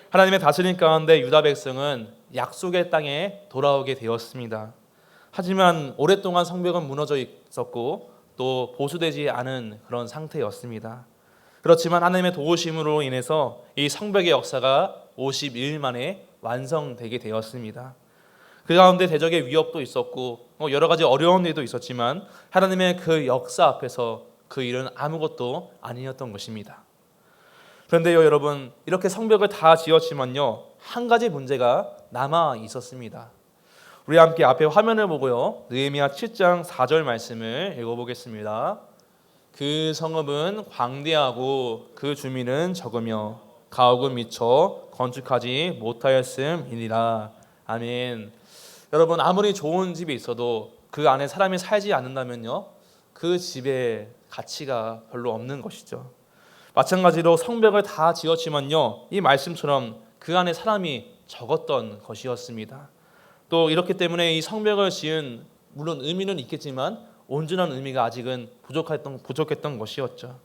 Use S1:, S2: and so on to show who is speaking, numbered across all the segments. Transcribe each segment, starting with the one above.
S1: 하나님의 다스림 가운데 유다 백성은 약속의 땅에 돌아오게 되었습니다. 하지만 오랫동안 성벽은 무너져 있었고 또 보수되지 않은 그런 상태였습니다. 그렇지만 하나님의 도우심으로 인해서 이 성벽의 역사가 50일 만에 완성되게 되었습니다. 그 가운데 대적의 위협도 있었고 여러 가지 어려운 일도 있었지만 하나님의 그 역사 앞에서 그 일은 아무것도 아니었던 것입니다. 그런데요, 여러분, 이렇게 성벽을 다 지었지만요, 한 가지 문제가 남아 있었습니다. 우리 함께 앞에 화면을 보고요, 느헤미야 7장 4절 말씀을 읽어보겠습니다. 그 성읍은 광대하고 그 주민은 적으며 가옥은 미쳐 건축하지 못하였음이니라. 아멘. 여러분, 아무리 좋은 집이 있어도 그 안에 사람이 살지 않는다면요, 그 집의 가치가 별로 없는 것이죠. 마찬가지로 성벽을 다 지었지만요, 이 말씀처럼 그 안에 사람이 적었던 것이었습니다. 또 이렇기 때문에 이 성벽을 지은 물론 의미는 있겠지만 온전한 의미가 아직은 부족했던 것이었죠.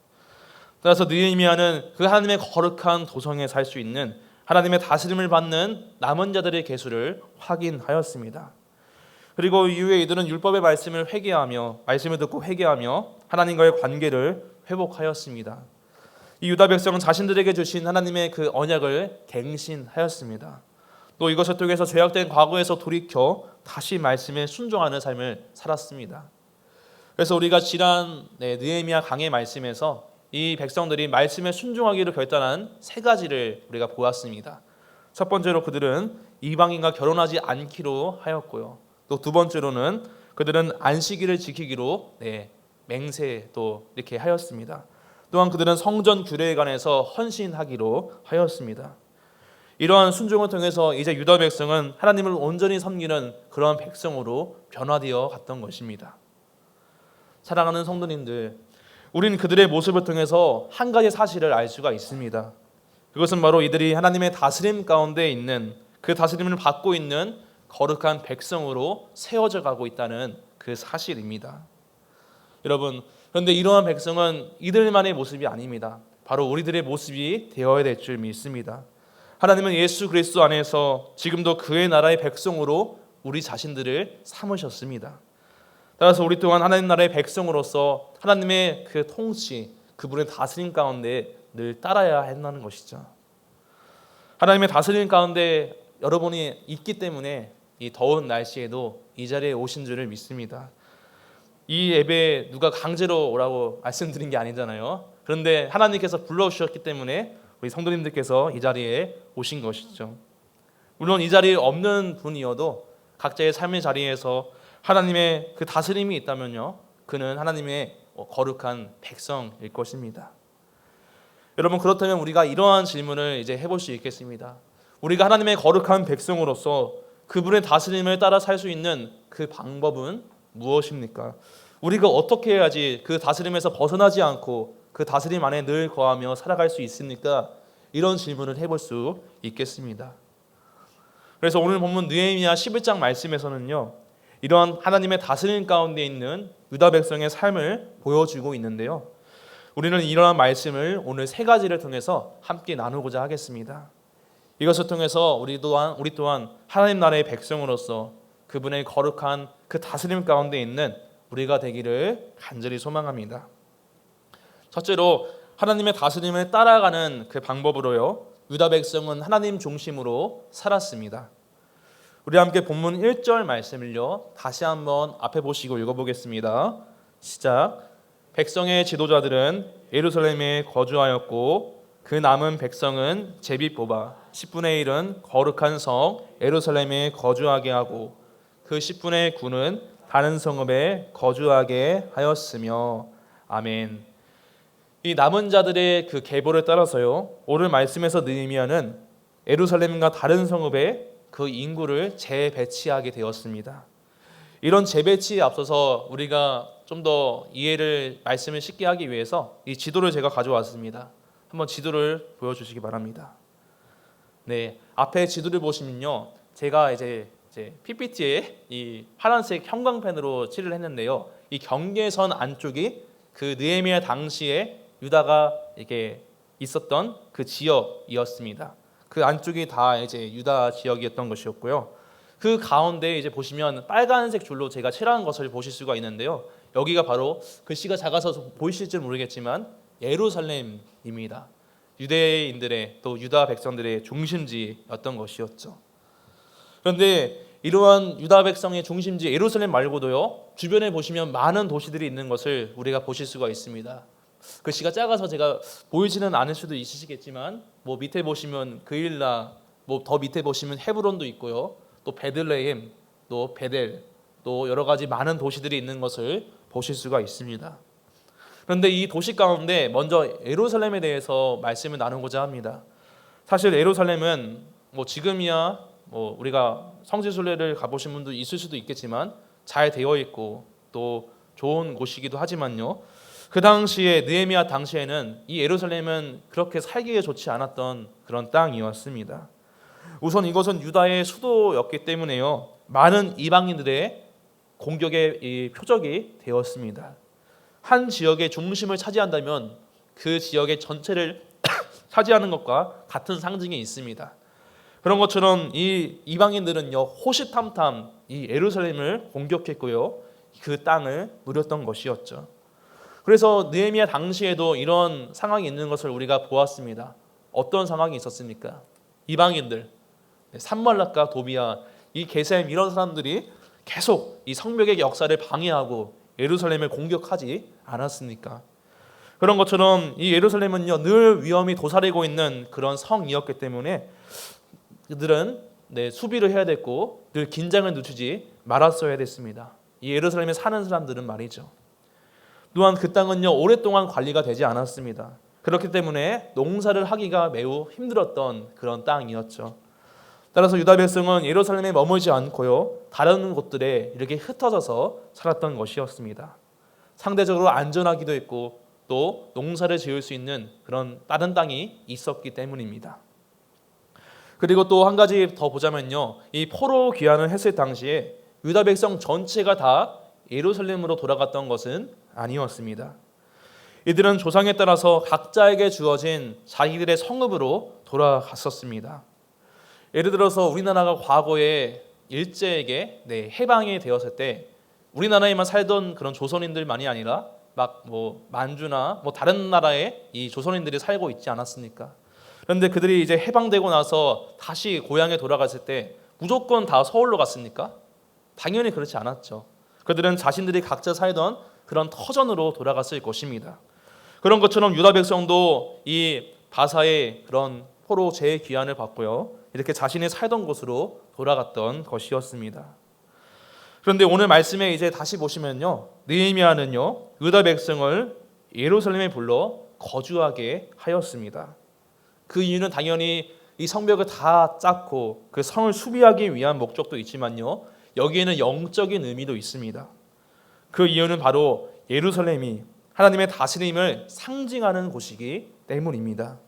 S1: 따라서 느헤미야는 그 하나님의 거룩한 도성에 살 수 있는 하나님의 다스림을 받는 남은 자들의 계수를 확인하였습니다. 그리고 이후에 이들은 율법의 말씀을 듣고 회개하며 하나님과의 관계를 회복하였습니다. 이 유다 백성은 자신들에게 주신 하나님의 그 언약을 갱신하였습니다. 또 이것을 통해서 죄악된 과거에서 돌이켜 다시 말씀에 순종하는 삶을 살았습니다. 그래서 우리가 지난 느헤미야 강의 말씀에서 이 백성들이 말씀에 순종하기로 결단한 세 가지를 우리가 보았습니다. 첫 번째로 그들은 이방인과 결혼하지 않기로 하였고요. 또 두 번째로는 그들은 안식일을 지키기로 맹세도 이렇게 하였습니다. 또한 그들은 성전 규례에 관해서 헌신하기로 하였습니다. 이러한 순종을 통해서 이제 유다 백성은 하나님을 온전히 섬기는 그러한 백성으로 변화되어 갔던 것입니다. 사랑하는 성도님들, 우리는 그들의 모습을 통해서 한 가지 사실을 알 수가 있습니다. 그것은 바로 이들이 하나님의 다스림 가운데 있는 그 다스림을 받고 있는 거룩한 백성으로 세워져 가고 있다는 그 사실입니다. 여러분, 그런데 이러한 백성은 이들만의 모습이 아닙니다. 바로 우리들의 모습이 되어야 될 줄 믿습니다. 하나님은 예수 그리스도 안에서 지금도 그의 나라의 백성으로 우리 자신들을 삼으셨습니다. 따라서 우리 또한 하나님 나라의 백성으로서 하나님의 그 통치, 그분의 다스림 가운데 늘 따라야 한다는 것이죠. 하나님의 다스림 가운데 여러분이 있기 때문에 이 더운 날씨에도 이 자리에 오신 줄을 믿습니다. 이 예배에 누가 강제로 오라고 말씀드린 게 아니잖아요. 그런데 하나님께서 불러주셨기 때문에 우리 성도님들께서 이 자리에 오신 것이죠. 물론 이 자리에 없는 분이어도 각자의 삶의 자리에서 하나님의 그 다스림이 있다면요, 그는 하나님의 거룩한 백성일 것입니다. 여러분, 그렇다면 우리가 이러한 질문을 이제 해볼 수 있겠습니다. 우리가 하나님의 거룩한 백성으로서 그분의 다스림을 따라 살 수 있는 그 방법은 무엇입니까? 우리가 어떻게 해야지 그 다스림에서 벗어나지 않고 그 다스림 안에 늘 거하며 살아갈 수 있습니까? 이런 질문을 해볼 수 있겠습니다. 그래서 오늘 본문 느헤미야 11장 말씀에서는요, 이러한 하나님의 다스림 가운데 있는 유다 백성의 삶을 보여주고 있는데요, 우리는 이러한 말씀을 오늘 세 가지를 통해서 함께 나누고자 하겠습니다. 이것을 통해서 우리 또한 하나님 나라의 백성으로서 그분의 거룩한 그 다스림 가운데 있는 우리가 되기를 간절히 소망합니다. 첫째로 하나님의 다스림을 따라가는 그 방법으로요, 유다 백성은 하나님 중심으로 살았습니다. 우리 함께 본문 1절 말씀을요, 다시 한번 앞에 보시고 읽어보겠습니다. 시작. 백성의 지도자들은 예루살렘에 거주하였고 그 남은 백성은 제비 뽑아 10분의 1은 거룩한 성 예루살렘에 거주하게 하고 그 10분의 9는 다른 성읍에 거주하게 하였으며. 아멘. 이 남은 자들의 그 계보를 따라서요, 오늘 말씀에서 느헤미야는 예루살렘과 다른 성읍에 그 인구를 재배치하게 되었습니다. 이런 재배치에 앞서서 우리가 좀 더 말씀을 쉽게 하기 위해서 이 지도를 제가 가져왔습니다. 한번 지도를 보여주시기 바랍니다. 네, 앞에 지도를 보시면요, 제가 이제 PPT에 이 파란색 형광펜으로 칠을 했는데요, 이 경계선 안쪽이 그 느헤미야 당시에 유다가 이렇게 있었던 그 지역이었습니다. 그 안쪽이 다 이제 유다 지역이었던 것이었고요. 그 가운데 이제 보시면 빨간색 줄로 제가 칠한 것을 보실 수가 있는데요. 여기가 바로 글씨가 작아서 보이실지 모르겠지만 예루살렘입니다. 유대인들의 또 유다 백성들의 중심지였던 것이었죠. 그런데 이러한 유다 백성의 중심지 예루살렘 말고도요, 주변에 보시면 많은 도시들이 있는 것을 우리가 보실 수가 있습니다. 글씨가 작아서 제가 보이지는 않을 수도 있으시겠지만 뭐 밑에 보시면 그일라, 뭐 더 밑에 보시면 헤브론도 있고요, 또 베들레헴, 또 베델, 또 여러 가지 많은 도시들이 있는 것을 보실 수가 있습니다. 그런데 이 도시 가운데 먼저 예루살렘에 대해서 말씀을 나누고자 합니다. 사실 예루살렘은 뭐 지금이야 뭐 우리가 성지순례를 가보신 분도 있을 수도 있겠지만 잘 되어 있고 또 좋은 곳이기도 하지만요, 그 당시에 느헤미야 당시에는 이 예루살렘은 그렇게 살기에 좋지 않았던 그런 땅이었습니다. 우선 이것은 유다의 수도였기 때문에요, 많은 이방인들의 공격의 이 표적이 되었습니다. 한 지역의 중심을 차지한다면 그 지역의 전체를 차지하는 것과 같은 상징이 있습니다. 그런 것처럼 이 이방인들은요, 호시탐탐 이 예루살렘을 공격했고요, 그 땅을 누렸던 것이었죠. 그래서 느헤미야 당시에도 이런 상황이 있는 것을 우리가 보았습니다. 어떤 상황이 있었습니까? 이방인들, 산말락과 도비야, 이 게셈 이런 사람들이 계속 이 성벽의 역사를 방해하고 예루살렘을 공격하지 않았습니까? 그런 것처럼 이 예루살렘은요, 늘 위험이 도사리고 있는 그런 성이었기 때문에 그들은 수비를 해야 됐고 늘 긴장을 늦추지 말았어야 됐습니다. 이 예루살렘에 사는 사람들은 말이죠. 또한 그 땅은요, 오랫동안 관리가 되지 않았습니다. 그렇기 때문에 농사를 하기가 매우 힘들었던 그런 땅이었죠. 따라서 유다 백성은 예루살렘에 머물지 않고요, 다른 곳들에 이렇게 흩어져서 살았던 것이었습니다. 상대적으로 안전하기도 했고 또 농사를 지을 수 있는 그런 다른 땅이 있었기 때문입니다. 그리고 또 한 가지 더 보자면요, 이 포로 귀환을 했을 당시에 유다 백성 전체가 다 예루살렘으로 돌아갔던 것은 아니었습니다. 이들은 조상에 따라서 각자에게 주어진 자기들의 성읍으로 돌아갔었습니다. 예를 들어서 우리나라가 과거에 일제에게 해방이 되었을 때 우리나라에만 살던 그런 조선인들만이 아니라 막 뭐 만주나 뭐 다른 나라에 이 조선인들이 살고 있지 않았습니까? 그런데 그들이 이제 해방되고 나서 다시 고향에 돌아갔을 때 무조건 다 서울로 갔습니까? 당연히 그렇지 않았죠. 그들은 자신들이 각자 살던 그런 터전으로 돌아갔을 것입니다. 그런 것처럼 유다 백성도 이 바사의 그런 포로 재귀환을 받고요, 이렇게 자신이 살던 곳으로 돌아갔던 것이었습니다. 그런데 오늘 말씀에 이제 다시 보시면요, 느헤미야는요, 유다 백성을 예루살렘에 불러 거주하게 하였습니다. 그 이유는 당연히 이 성벽을 다 쌓고 그 성을 수비하기 위한 목적도 있지만요, 여기에는 영적인 의미도 있습니다. 그 이유는 바로 예루살렘이 하나님의 다스림을 상징하는 곳이기 때문입니다.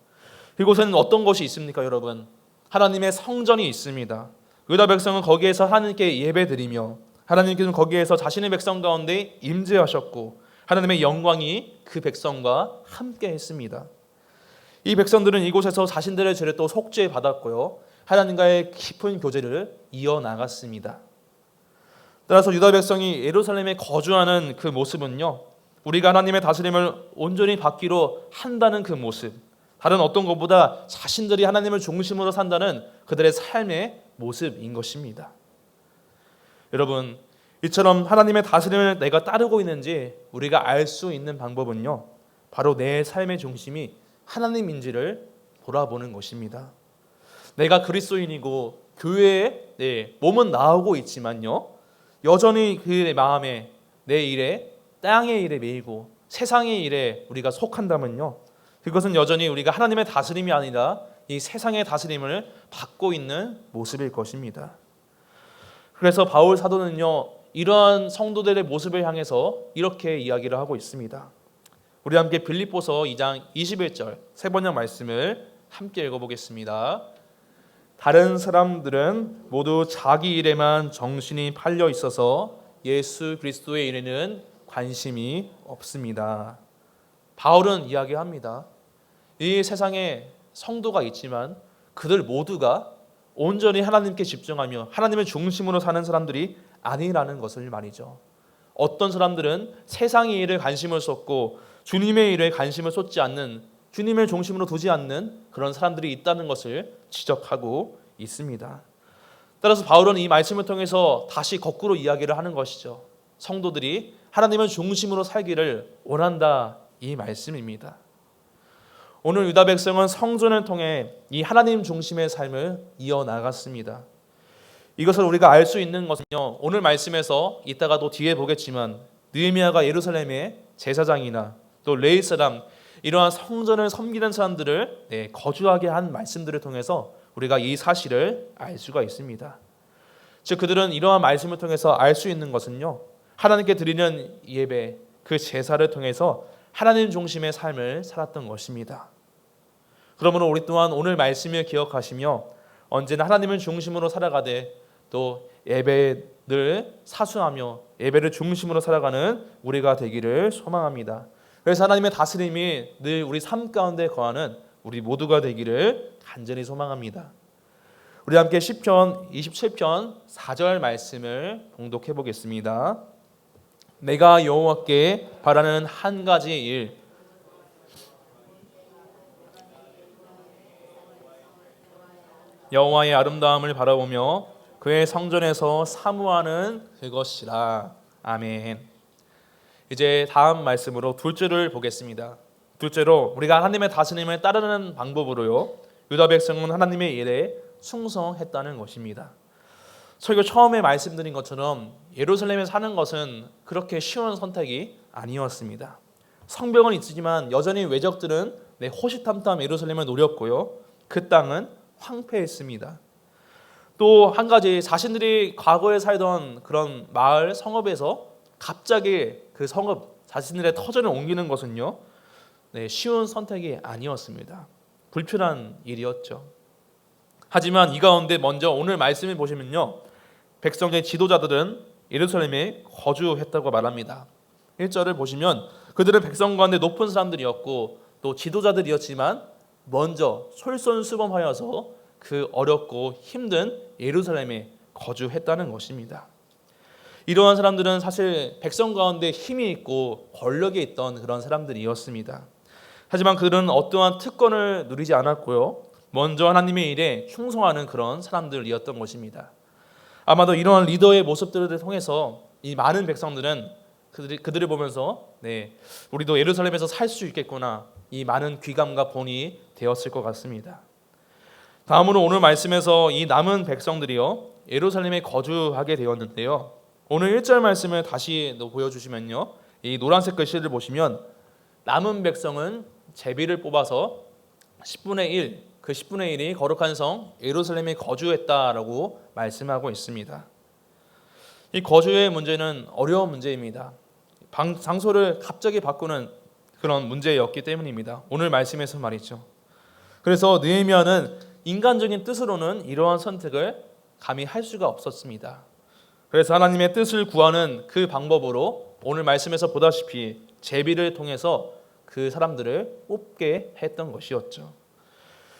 S1: 이곳에는 어떤 것이 있습니까, 여러분? 하나님의 성전이 있습니다. 유다 백성은 거기에서 하나님께 예배드리며 하나님께서는 거기에서 자신의 백성 가운데 임재하셨고 하나님의 영광이 그 백성과 함께 했습니다. 이 백성들은 이곳에서 자신들의 죄를 또 속죄 받았고요, 하나님과의 깊은 교제를 이어나갔습니다. 따라서 유다 백성이 예루살렘에 거주하는 그 모습은요, 우리가 하나님의 다스림을 온전히 받기로 한다는 그 모습, 다른 어떤 것보다 자신들이 하나님을 중심으로 산다는 그들의 삶의 모습인 것입니다. 여러분, 이처럼 하나님의 다스림을 내가 따르고 있는지 우리가 알 수 있는 방법은요, 바로 내 삶의 중심이 하나님인지를 돌아보는 것입니다. 내가 그리스도인이고 교회에 몸은 나오고 있지만요, 여전히 그 마음에 내 일에, 땅의 일에 매이고 세상의 일에 우리가 속한다면요, 그것은 여전히 우리가 하나님의 다스림이 아니라 이 세상의 다스림을 받고 있는 모습일 것입니다. 그래서 바울 사도는요, 이러한 성도들의 모습을 향해서 이렇게 이야기를 하고 있습니다. 우리 함께 빌립보서 2장 21절 세 번역 말씀을 함께 읽어보겠습니다. 다른 사람들은 모두 자기 일에만 정신이 팔려 있어서 예수 그리스도의 일에는 관심이 없습니다. 바울은 이야기합니다. 이 세상에 성도가 있지만 그들 모두가 온전히 하나님께 집중하며 하나님의 중심으로 사는 사람들이 아니라는 것을 말이죠. 어떤 사람들은 세상의 일에 관심을 쏟고 주님의 일에 관심을 쏟지 않는, 주님을 중심으로 두지 않는 그런 사람들이 있다는 것을 지적하고 있습니다. 따라서 바울은 이 말씀을 통해서 다시 거꾸로 이야기를 하는 것이죠. 성도들이 하나님을 중심으로 살기를 원한다, 이 말씀입니다. 오늘 유다 백성은 성전을 통해 이 하나님 중심의 삶을 이어나갔습니다. 이것을 우리가 알 수 있는 것은요, 오늘 말씀에서 이따가도 뒤에 보겠지만 느헤미야가 예루살렘의 제사장이나 또 레위 사람, 이러한 성전을 섬기는 사람들을 거주하게 한 말씀들을 통해서 우리가 이 사실을 알 수가 있습니다. 즉 그들은 이러한 말씀을 통해서 알 수 있는 것은요, 하나님께 드리는 예배, 그 제사를 통해서 하나님 중심의 삶을 살았던 것입니다. 그러므로 우리 또한 오늘 말씀을 기억하시며 언제나 하나님을 중심으로 살아가되 또 예배를 사수하며 예배를 중심으로 살아가는 우리가 되기를 소망합니다. 그래서 하나님의 다스림이 늘 우리 삶 가운데 거하는 우리 모두가 되기를 간절히 소망합니다. 우리 함께 시편 27편 4절 말씀을 봉독해 보겠습니다. 내가 여호와께 바라는 한 가지 일, 여호와의 아름다움을 바라보며 그의 성전에서 사모하는 그것이라. 아멘. 이제 다음 말씀으로 둘째를 보겠습니다. 둘째로 우리가 하나님의 다스림을 따르는 방법으로요, 유다 백성은 하나님의 일에 충성했다는 것입니다. 설교 처음에 말씀드린 것처럼 예루살렘에 사는 것은 그렇게 쉬운 선택이 아니었습니다. 성벽은 있지만 여전히 외적들은 호시탐탐 예루살렘을 노렸고요, 그 땅은 황폐했습니다. 또 한 가지, 자신들이 과거에 살던 그런 마을 성읍에서 갑자기 그 성읍, 자신들의 터전을 옮기는 것은요, 쉬운 선택이 아니었습니다. 불편한 일이었죠. 하지만 이 가운데 먼저 오늘 말씀을 보시면요, 백성의 지도자들은 예루살렘에 거주했다고 말합니다. 1절을 보시면 그들은 백성 가운데 높은 사람들이었고 또 지도자들이었지만 먼저 솔선수범하여서 그 어렵고 힘든 예루살렘에 거주했다는 것입니다. 이러한 사람들은 사실 백성 가운데 힘이 있고 권력이 있던 그런 사람들이었습니다. 하지만 그들은 어떠한 특권을 누리지 않았고요, 먼저 하나님의 일에 충성하는 그런 사람들이었던 것입니다. 아마도 이러한 리더의 모습들을 통해서 이 많은 백성들은 그들을 보면서 우리도 예루살렘에서 살 수 있겠구나, 이 많은 귀감과 본이 되었을 것 같습니다. 다음으로 오늘 말씀에서 이 남은 백성들이요, 예루살렘에 거주하게 되었는데요, 오늘 1절 말씀을 다시 보여주시면요, 이 노란색 글씨를 보시면 남은 백성은 제비를 뽑아서 10분의 1, 그 10분의 1이 거룩한 성 예루살렘에 거주했다라고 말씀하고 있습니다. 이 거주의 문제는 어려운 문제입니다. 장소를 갑자기 바꾸는 그런 문제였기 때문입니다. 오늘 말씀에서 말이죠. 그래서 느헤미야는 인간적인 뜻으로는 이러한 선택을 감히 할 수가 없었습니다. 그래서 하나님의 뜻을 구하는 그 방법으로 오늘 말씀에서 보다시피 제비를 통해서 그 사람들을 뽑게 했던 것이었죠.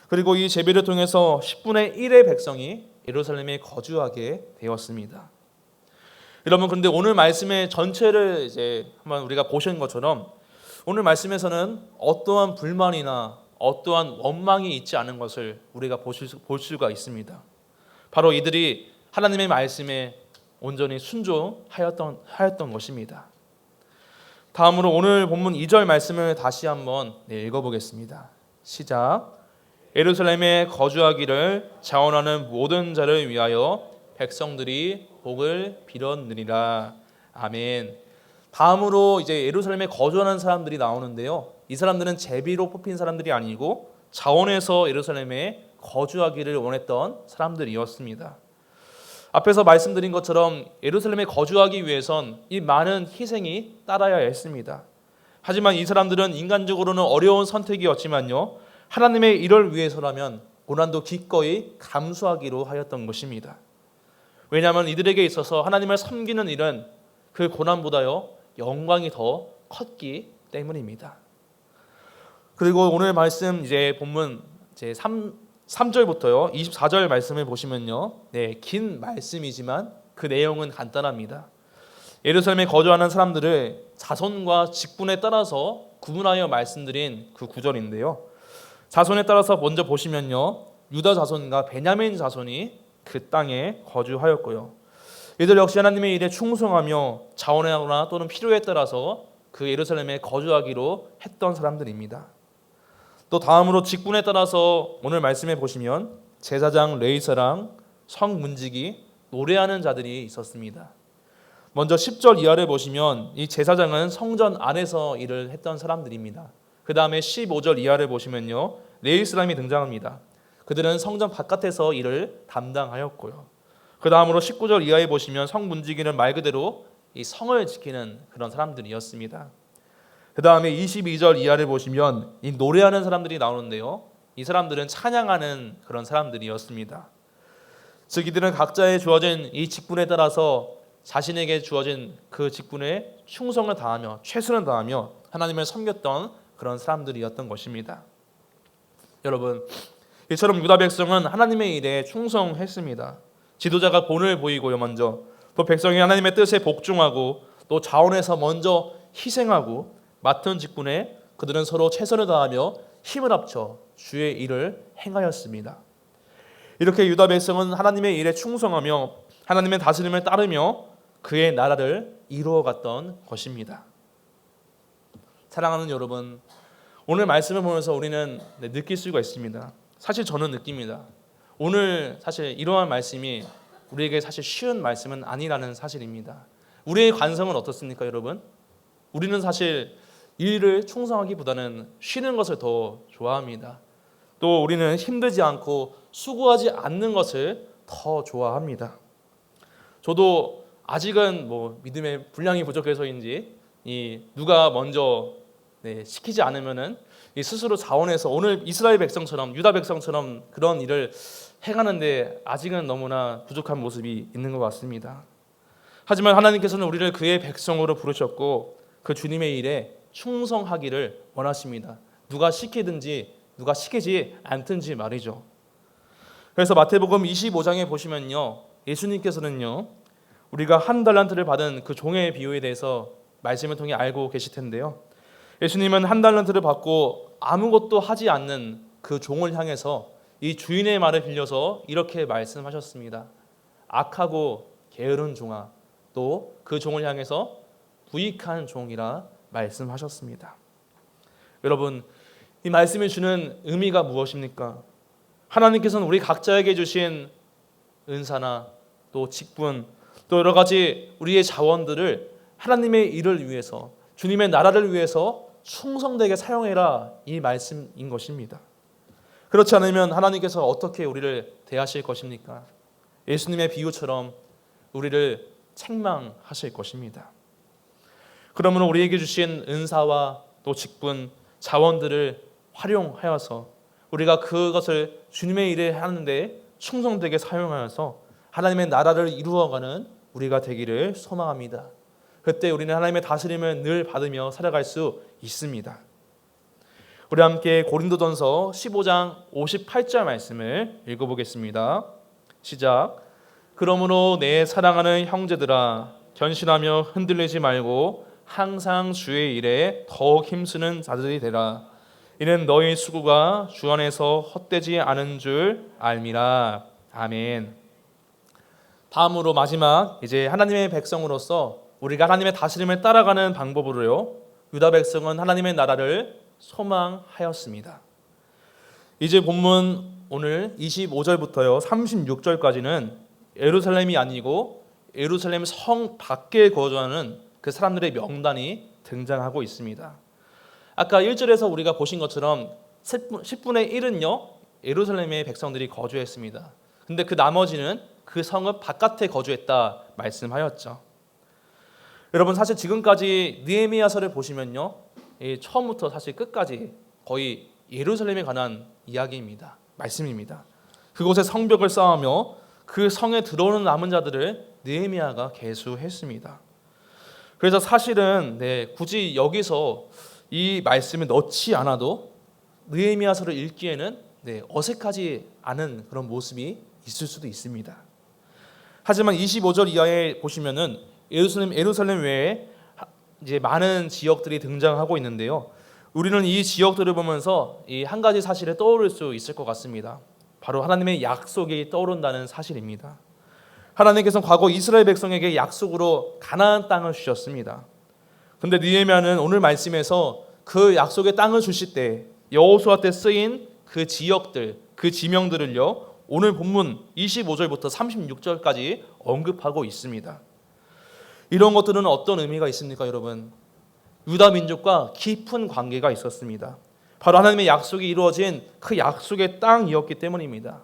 S1: 그리고 이 제비를 통해서 10분의 1의 백성이 예루살렘에 거주하게 되었습니다. 여러분, 그런데 오늘 말씀의 전체를 이제 한번 우리가 보신 것처럼 오늘 말씀에서는 어떠한 불만이나 어떠한 원망이 있지 않은 것을 우리가 볼 수가 있습니다. 바로 이들이 하나님의 말씀에 온전히 순종하였던 것입니다. 다음으로 오늘 본문 2절 말씀을 다시 한번 읽어보겠습니다. 시작. 예루살렘에 거주하기를 자원하는 모든 자를 위하여 백성들이 복을 빌었느니라. 아멘. 다음으로 이제 예루살렘에 거주하는 사람들이 나오는데요, 이 사람들은 제비로 뽑힌 사람들이 아니고 자원해서 예루살렘에 거주하기를 원했던 사람들이었습니다. 앞에서 말씀드린 것처럼 예루살렘에 거주하기 위해선 이 많은 희생이 따라야 했습니다. 하지만 이 사람들은 인간적으로는 어려운 선택이었지만요, 하나님의 일을 위해서라면 고난도 기꺼이 감수하기로 하였던 것입니다. 왜냐하면 이들에게 있어서 하나님을 섬기는 일은 그 고난보다요 영광이 더 컸기 때문입니다. 그리고 오늘 말씀 이제 본문 제 3절부터요 24절 말씀을 보시면요, 긴 말씀이지만 그 내용은 간단합니다. 예루살렘에 거주하는 사람들을 자손과 직분에 따라서 구분하여 말씀드린 그 구절인데요. 자손에 따라서 먼저 보시면요, 유다 자손과 베냐민 자손이 그 땅에 거주하였고요. 이들 역시 하나님의 일에 충성하며 자원하거나 또는 필요에 따라서 그 예루살렘에 거주하기로 했던 사람들입니다. 또 다음으로 직분에 따라서 오늘 말씀해 보시면 제사장 레위사랑 성문지기 노래하는 자들이 있었습니다. 먼저 10절 이하를 보시면 이 제사장은 성전 안에서 일을 했던 사람들입니다. 그 다음에 15절 이하를 보시면요, 레위사람이 등장합니다. 그들은 성전 바깥에서 일을 담당하였고요. 그 다음으로 19절 이하에 보시면 성문지기는 말 그대로 이 성을 지키는 그런 사람들이었습니다. 그 다음에 22절 이하를 보시면 이 노래하는 사람들이 나오는데요, 이 사람들은 찬양하는 그런 사람들이었습니다. 즉 이들은 각자의 주어진 이 직분에 따라서 자신에게 주어진 그 직분에 충성을 다하며 최선을 다하며 하나님을 섬겼던 그런 사람들이었던 것입니다. 여러분, 이처럼 유다 백성은 하나님의 일에 충성했습니다. 지도자가 본을 보이고요, 먼저 또 백성이 하나님의 뜻에 복종하고 또 자원에서 먼저 희생하고 맡은 직분에 그들은 서로 최선을 다하며 힘을 합쳐 주의 일을 행하였습니다. 이렇게 유다 백성은 하나님의 일에 충성하며 하나님의 다스림을 따르며 그의 나라를 이루어갔던 것입니다. 사랑하는 여러분, 오늘 말씀을 보면서 우리는 느낄 수가 있습니다. 사실 저는 느낍니다. 오늘 사실 이러한 말씀이 우리에게 사실 쉬운 말씀은 아니라는 사실입니다. 우리의 관성은 어떻습니까, 여러분? 우리는 사실 일을 충성하기보다는 쉬는 것을 더 좋아합니다. 또 우리는 힘들지 않고 수고하지 않는 것을 더 좋아합니다. 저도 아직은 믿음의 분량이 부족해서인지 누가 먼저 시키지 않으면은 스스로 자원해서 오늘 이스라엘 백성처럼 유다 백성처럼 그런 일을 행하는데 아직은 너무나 부족한 모습이 있는 것 같습니다. 하지만 하나님께서는 우리를 그의 백성으로 부르셨고 그 주님의 일에 충성하기를 원하십니다. 누가 시키든지 누가 시키지 않든지 말이죠. 그래서 마태복음 25장에 보시면요, 예수님께서는요, 우리가 한 달란트를 받은 그 종의 비유에 대해서 말씀을 통해 알고 계실 텐데요, 예수님은 한 달란트를 받고 아무것도 하지 않는 그 종을 향해서 이 주인의 말을 빌려서 이렇게 말씀하셨습니다. 악하고 게으른 종아, 또 그 종을 향해서 부익한 종이라 말씀하셨습니다. 여러분, 이 말씀이 주는 의미가 무엇입니까? 하나님께서는 우리 각자에게 주신 은사나 또 직분, 또 여러 가지 우리의 자원들을 하나님의 일을 위해서, 주님의 나라를 위해서 충성되게 사용해라, 이 말씀인 것입니다. 그렇지 않으면 하나님께서 어떻게 우리를 대하실 것입니까? 예수님의 비유처럼 우리를 책망하실 것입니다. 그러므로 우리에게 주신 은사와 또 직분, 자원들을 활용하여서 우리가 그것을 주님의 일을 하는데 충성되게 사용하여서 하나님의 나라를 이루어가는 우리가 되기를 소망합니다. 그때 우리는 하나님의 다스림을 늘 받으며 살아갈 수 있습니다. 우리 함께 고린도전서 15장 58절 말씀을 읽어보겠습니다. 시작. 그러므로 내 사랑하는 형제들아, 견신하며 흔들리지 말고 항상 주의 일에 더욱 힘쓰는 자들이 되라. 이는 너희 수고가 주 안에서 헛되지 않은 줄 알미라. 아멘. 다음으로 마지막, 이제 하나님의 백성으로서 우리가 하나님의 다스림을 따라가는 방법으로요, 유다 백성은 하나님의 나라를 소망하였습니다. 이제 본문 오늘 25절부터요 36절까지는 예루살렘이 아니고 예루살렘 성 밖에 거주하는 그 사람들의 명단이 등장하고 있습니다. 아까 1절에서 우리가 보신 것처럼 10분의 1은요 예루살렘의 백성들이 거주했습니다. 근데 그 나머지는 그 성읍 바깥에 거주했다 말씀하였죠. 여러분, 사실 지금까지 느헤미야서를 보시면요, 처음부터 사실 끝까지 거의 예루살렘에 관한 이야기입니다. 말씀입니다. 그곳에 성벽을 쌓으며 그 성에 들어오는 남은 자들을 느헤미야가 계수했습니다. 그래서 사실은 굳이 여기서 이 말씀을 넣지 않아도 느헤미야서를 읽기에는 어색하지 않은 그런 모습이 있을 수도 있습니다. 하지만 25절 이하에 보시면은 예루살렘 외에 이제 많은 지역들이 등장하고 있는데요. 우리는 이 지역들을 보면서 이 한 가지 사실을 떠올릴 수 있을 것 같습니다. 바로 하나님의 약속이 떠오른다는 사실입니다. 하나님께서는 과거 이스라엘 백성에게 약속으로 가나안 땅을 주셨습니다. 근데 느헤미야는 오늘 말씀에서 그 약속의 땅을 주실 때 여호수아 때 쓰인 그 지역들, 그 지명들을요, 오늘 본문 25절부터 36절까지 언급하고 있습니다. 이런 것들은 어떤 의미가 있습니까, 여러분? 유다 민족과 깊은 관계가 있었습니다. 바로 하나님의 약속이 이루어진 그 약속의 땅이었기 때문입니다.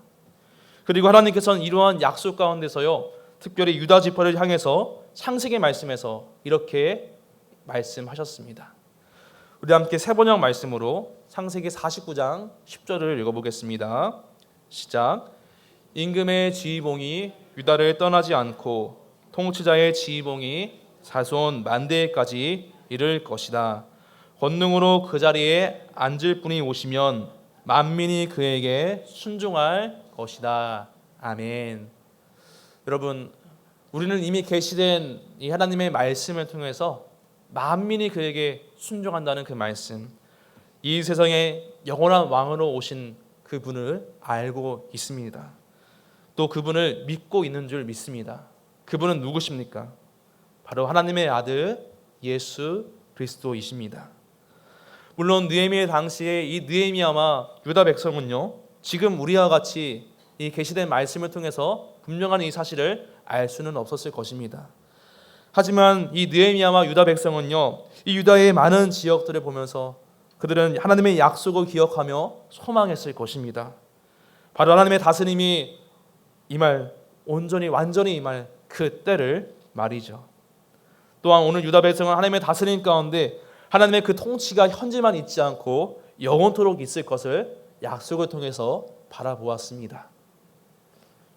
S1: 그리고 하나님께서는 이러한 약속 가운데서요, 특별히 유다 지파를 향해서 창세기 말씀에서 이렇게 말씀하셨습니다. 우리 함께 세번역 말씀으로 창세기 49장 10절을 읽어보겠습니다. 시작. 임금의 지휘봉이 유다를 떠나지 않고 통치자의 지휘봉이 자손 만대까지 이를 것이다. 권능으로 그 자리에 앉을 분이 오시면 만민이 그에게 순종할 것이다. 아멘. 여러분, 우리는 이미 계시된 이 하나님의 말씀을 통해서 만민이 그에게 순종한다는 그 말씀, 이 세상에 영원한 왕으로 오신 그분을 알고 있습니다. 또 그분을 믿고 있는 줄 믿습니다. 그분은 누구십니까? 바로 하나님의 아들 예수 그리스도이십니다. 물론 느헤미야 당시에 이 느헤미야와 유다 백성은요, 지금 우리와 같이 이 계시된 말씀을 통해서 분명한 이 사실을 알 수는 없었을 것입니다. 하지만 이 느헤미야와 유다 백성은요, 이 유다의 많은 지역들을 보면서 그들은 하나님의 약속을 기억하며 소망했을 것입니다. 바로 하나님의 다스림이 임할, 온전히 완전히 임할 그 때를 말이죠. 또한 오늘 유다 백성은 하나님의 다스림 가운데 하나님의 그 통치가 현재만 있지 않고 영원토록 있을 것을 약속을 통해서 바라보았습니다.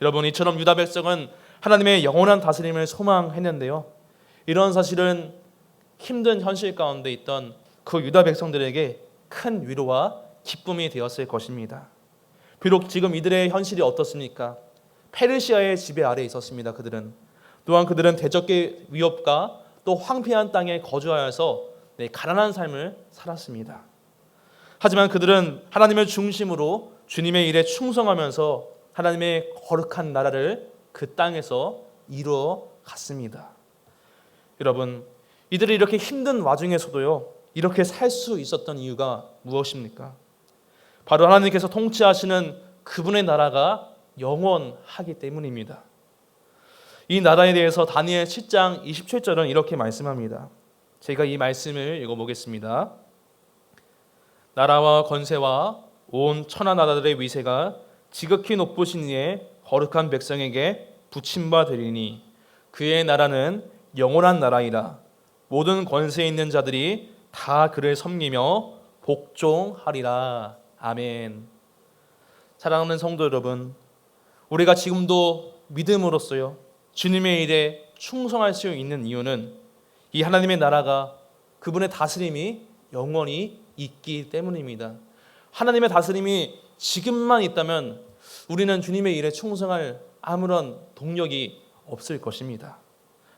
S1: 여러분, 이처럼 유다 백성은 하나님의 영원한 다스림을 소망했는데요, 이런 사실은 힘든 현실 가운데 있던 그 유다 백성들에게 큰 위로와 기쁨이 되었을 것입니다. 비록 지금 이들의 현실이 어떻습니까? 페르시아의 지배 아래에 있었습니다. 그들은 또한 그들은 대적의 위협과 또 황폐한 땅에 거주하여서 가난한 삶을 살았습니다. 하지만 그들은 하나님을 중심으로 주님의 일에 충성하면서 하나님의 거룩한 나라를 그 땅에서 이루어 갔습니다. 여러분, 이들이 이렇게 힘든 와중에서도요, 이렇게 살 수 있었던 이유가 무엇입니까? 바로 하나님께서 통치하시는 그분의 나라가 영원하기 때문입니다. 이 나라에 대해서 다니엘 7장 27절은 이렇게 말씀합니다. 제가 이 말씀을 읽어보겠습니다. 나라와 권세와 온 천하 나라들의 위세가 지극히 높으신 이의 거룩한 백성에게 붙임바 되리니 그의 나라는 영원한 나라이라. 모든 권세 있는 자들이 다 그를 섬기며 복종하리라. 아멘. 사랑하는 성도 여러분, 우리가 지금도 믿음으로써요, 주님의 일에 충성할 수 있는 이유는 이 하나님의 나라가, 그분의 다스림이 영원히 있기 때문입니다. 하나님의 다스림이 지금만 있다면 우리는 주님의 일에 충성할 아무런 동력이 없을 것입니다.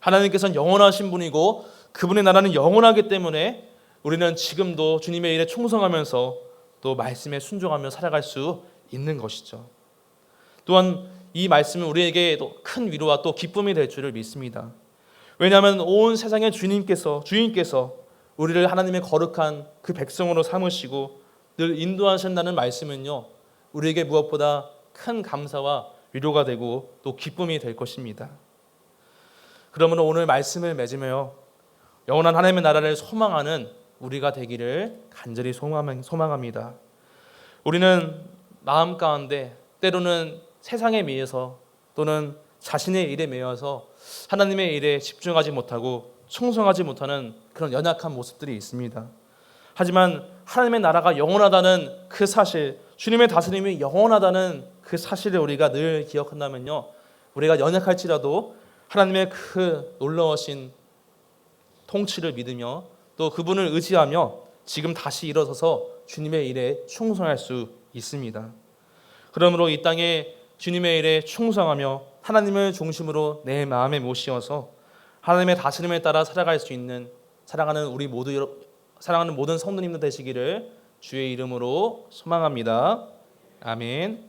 S1: 하나님께서는 영원하신 분이고 그분의 나라는 영원하기 때문에 우리는 지금도 주님의 일에 충성하면서 또 말씀에 순종하며 살아갈 수 있는 것이죠. 또한 이 말씀은 우리에게 큰 위로와 또 기쁨이 될 줄을 믿습니다. 왜냐하면 온 세상의 주님께서 우리를 하나님의 거룩한 그 백성으로 삼으시고 늘 인도하신다는 말씀은요, 우리에게 무엇보다 큰 감사와 위로가 되고 또 기쁨이 될 것입니다. 그러므로 오늘 말씀을 맺으며 영원한 하나님의 나라를 소망하는 우리가 되기를 간절히 소망합니다. 우리는 마음 가운데 때로는 세상에 매여서 또는 자신의 일에 매여서 하나님의 일에 집중하지 못하고 충성하지 못하는 그런 연약한 모습들이 있습니다. 하지만 하나님의 나라가 영원하다는 그 사실, 주님의 다스림이 영원하다는 그 사실을 우리가 늘 기억한다면요, 우리가 연약할지라도 하나님의 그 놀라우신 통치를 믿으며 또 그분을 의지하며 지금 다시 일어서서 주님의 일에 충성할 수 있습니다. 그러므로 이 땅에 주님의 일에 충성하며 하나님을 중심으로 내 마음에 모시어서 하나님의 다스림에 따라 살아갈 수 있는 사랑하는 모든 성도님들 되시기를 주의 이름으로 소망합니다. 아멘.